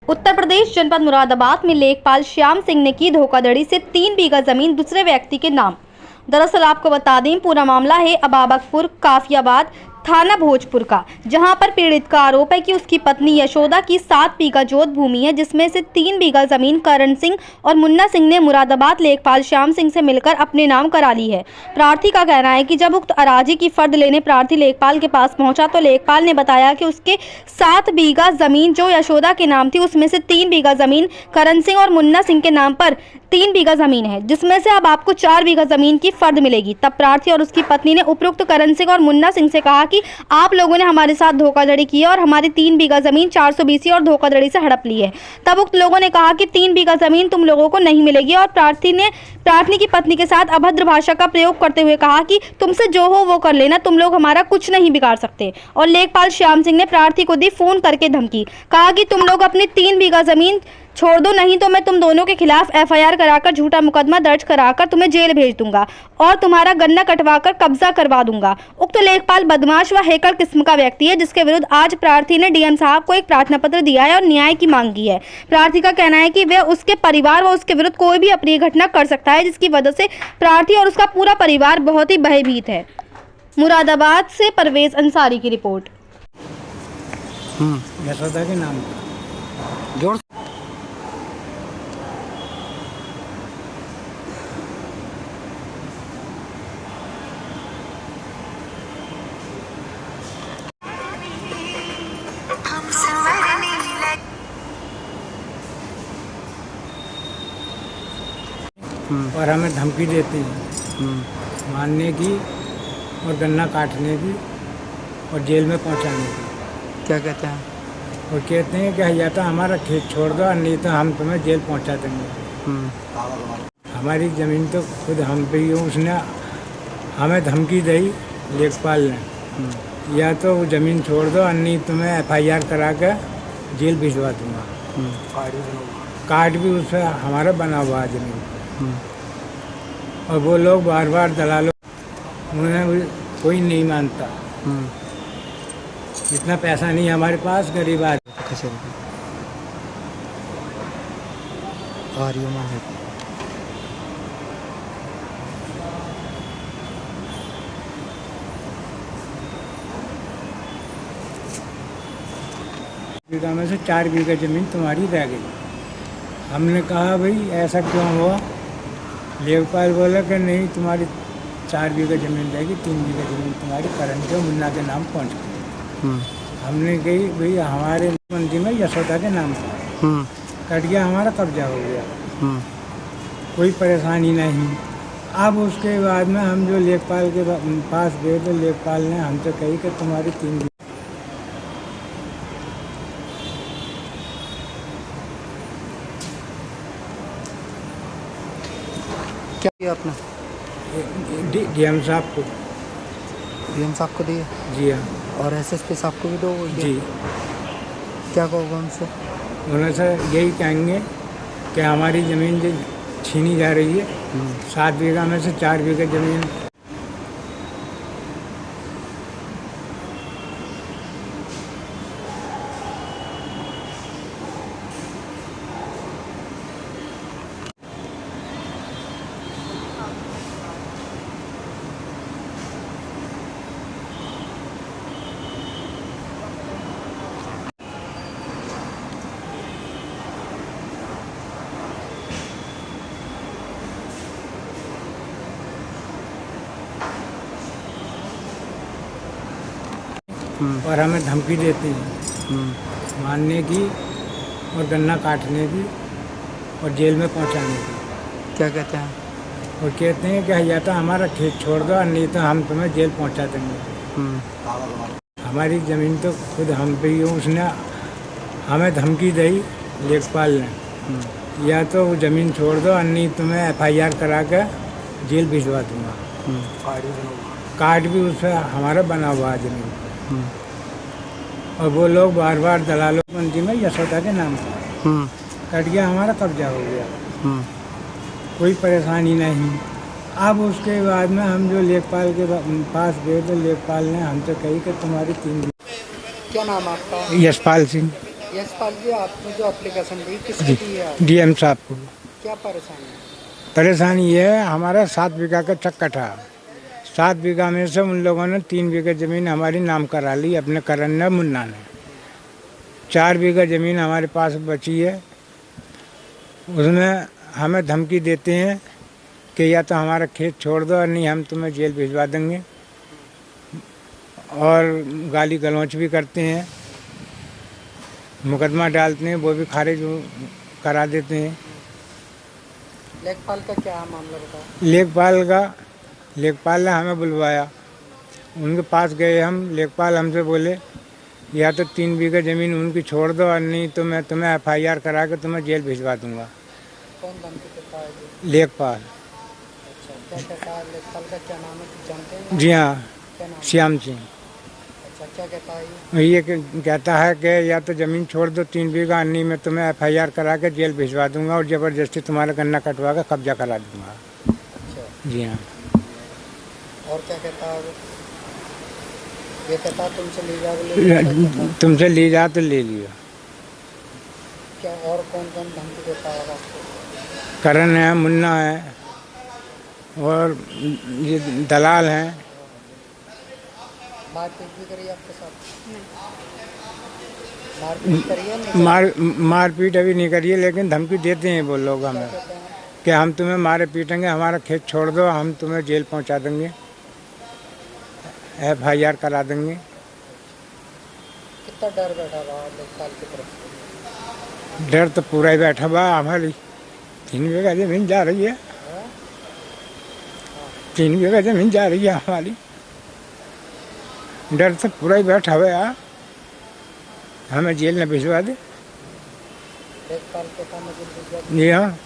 उत्तर प्रदेश जनपद मुरादाबाद में लेखपाल श्याम सिंह ने की धोखाधड़ी से 3 बीघा जमीन दूसरे व्यक्ति के नाम। दरअसल आपको बता दें, पूरा मामला है अबाबकपुर काफियाबाद थाना भोजपुर का, जहां पर पीड़ित का आरोप है कि उसकी पत्नी यशोदा की 7 बीघा जोत भूमि है, जिसमें से 3 बीघा जमीन करण सिंह और मुन्ना सिंह ने मुरादाबाद लेखपाल श्याम सिंह से मिलकर अपने नाम करा ली है। प्रार्थी का कहना है कि जब उक्त अराजी की फर्द लेने प्रार्थी लेखपाल के पास पहुंचा तो लेखपाल ने बताया कि उसके 7 बीघा जमीन जो यशोदा के नाम थी, उसमें से 3 बीघा जमीन करण सिंह और मुन्ना सिंह के नाम पर 3 बीघा जमीन है, जिसमें से अब आपको 4 बीघा जमीन की फर्द मिलेगी। तब प्रार्थी और उसकी पत्नी ने उपरोक्त करण सिंह और मुन्ना सिंह से कहा कि आप लोगों ने हमारे साथ धोखाधड़ी की है और हमारी 3 बीघा जमीन 420 और धोखाधड़ी से हड़प ली है। तब उक्त लोगों ने कहा कि 3 बीघा जमीन तुम लोगों को नहीं मिलेगी और प्रार्थी की पत्नी के साथ अभद्र भाषा का प्रयोग करते हुए कहा कि तुमसे जो हो वो कर लेना, तुम लोग हमारा कुछ नहीं बिगाड़ सकते। और लेखपाल श्याम सिंह ने प्रार्थी को दी फोन करके धमकी, कहा कि तुम लोग अपनी 3 बीघा जमीन छोड़ दो, नहीं तो मैं तुम दोनों के खिलाफ FIR कराकर झूठा मुकदमा दर्ज कराकर तुम्हें जेल भेज दूंगा और तुम्हारा गन्ना कटवाकर कब्जा करवा दूंगा। उक्त लेखपाल बदमाश व हैकर किस्म का व्यक्ति है, जिसके विरुद्ध आज प्रार्थी ने DM साहब को एक प्रार्थना पत्र दिया है और न्याय की मांग की है। प्रार्थी का कहना है कि वह उसके परिवार व उसके विरुद्ध कोई भी अप्रिय घटना कर सकता है, जिसकी वजह से प्रार्थी और उसका पूरा परिवार बहुत ही भयभीत है। मुरादाबाद से परवेज अंसारी की रिपोर्ट। यशोदा के नाम जोड़ और हमें धमकी देती है मारने की और गन्ना काटने की और जेल में पहुंचाने की। क्या कहते हैं? और कहते हैं कि या तो हमारा खेत छोड़ दो, नहीं तो हम तुम्हें जेल पहुंचा देंगे। हमारी ज़मीन तो खुद हम पे ही, उसने हमें धमकी दी लेखपाल ने, या तो वो ज़मीन छोड़ दो, नहीं तुम्हें FIR करा के जेल भिजवा दूँगा। कार्ड भी उस पर हमारा बना हुआ है ज़मीन। और वो लोग बार बार दलालों, उन्हें कोई नहीं मानता। इतना पैसा नहीं हमारे पास, गरीब आदमी। बीघा में से 4 बीघा जमीन तुम्हारी रह गई। हमने कहा भाई ऐसा क्यों हुआ? लेखपाल बोला कि नहीं, तुम्हारी 4 बीघा जमीन रहेगी, 3 बीघा जमीन तुम्हारी करण के मुन्ना के नाम पहुँच गई। हमने कही भाई हमारे मंदी में यशोदा के नाम पर कट गया, हमारा कब्जा हो गया, कोई परेशानी नहीं। अब उसके बाद में हम जो लेखपाल के पास गए तो लेखपाल ने हमसे कही कि तुम्हारी 3 क्या किया आपने? DM साहब को। DM साहब को दिए? जी हाँ। और SSP साहब को भी दो? जी। क्या कहोगे उनसे? उनसे यही कहेंगे कि हमारी ज़मीन जो छीनी जा रही है, 7 बीघा में से 4 बीघा ज़मीन और हमें धमकी देती है मारने की और गन्ना काटने की और जेल में पहुंचाने की। क्या कहते हैं? और कहते हैं कि या तो हमारा खेत छोड़ दो, नहीं तो हम तुम्हें जेल पहुंचा देंगे। हमारी ज़मीन तो खुद हम पे ही, उसने हमें धमकी दी लेखपाल ने, या तो वो ज़मीन छोड़ दो, नहीं तुम्हें FIR करा के जेल भिजवा दूँगा। कार्ड भी उस पर हमारा बना हुआ है ज़मीन। और वो लोग बार बार दलालों मंदी में यशोदा के नाम पर कट गया, हमारा कब्जा हो गया, कोई परेशानी नहीं। अब उसके बाद में हम जो लेखपाल के पास गए तो लेखपाल ने हमसे कही कि तुम्हारी 3 क्या नाम आपका? यशपाल सिंह। यशपाल जी, आपने जो एप्लीकेशन दी किसने दी है आप? डीएम साहब को। क्या परेशानी है? परेशानी ये है, हमारा 7 बीघा का चक्का था। 7 बीघा में से उन लोगों ने 3 बीघा ज़मीन हमारी नाम करा ली अपने करण ने, मुन्ना ने। 4 बीघा ज़मीन हमारे पास बची है। उसमें हमें धमकी देते हैं कि या तो हमारा खेत छोड़ दो और नहीं हम तुम्हें जेल भिजवा देंगे, और गाली गलौच भी करते हैं, मुकदमा डालते हैं, वो भी खारिज करा देते हैं। लेखपाल का क्या मामला बताओ? लेखपाल ने हमें बुलवाया, उनके पास गए हम। लेखपाल हमसे बोले या तो 3 बीघा ज़मीन उनकी छोड़ दो और नहीं तो मैं तुम्हें FIR करा के तुम्हें जेल भिजवा दूंगा। कौन धमकी देता है जी? लेखपाल। अच्छा, क्या कहता है? लेखपाल का क्या नाम है, कुछ जानते हैं? जी हाँ, क्या नाम है? श्याम सिंह। अच्छा, क्या कहता है ये? ये कहता है कि या तो ज़मीन छोड़ दो 3 बीघा, नहीं मैं तुम्हें FIR करा के जेल भिजवा दूंगा और ज़बरदस्ती तुम्हारा गन्ना कटवा के कब्जा करा दूंगा। अच्छा, जी हाँ। और क्या कहता है वो? ये कहता है तुमसे ले जाओ, तुमसे ली जा तो ले लियो। क्या और कौन कौन धमकी देता है आपको? करण है, मुन्ना है और ये दलाल हैं। मारपीट भी करी आपके साथ? मारपीट करी है नहीं? मारपीट अभी नहीं करिए, लेकिन धमकी देते हैं वो लोग हमें कहते हैं कि हम तुम्हें मारे पीटेंगे, हमारा खेत छोड़ दो, हम तुम्हें जेल पहुंचा देंगे, FIR करा देंगे। कितना डर बैठा रहा लेखपाल की तरफ से? डर तो पूरा ही बैठा हुआ। हमारी 3 बीघा ज़मीन जा रही है, हाँ? 3 बीघा ज़मीन जा रही है हमारी। डर तो पूरा ही बैठा हुआ है, हमें जेल न भिजवा दे। लेखपाल के काम में जी हाँ।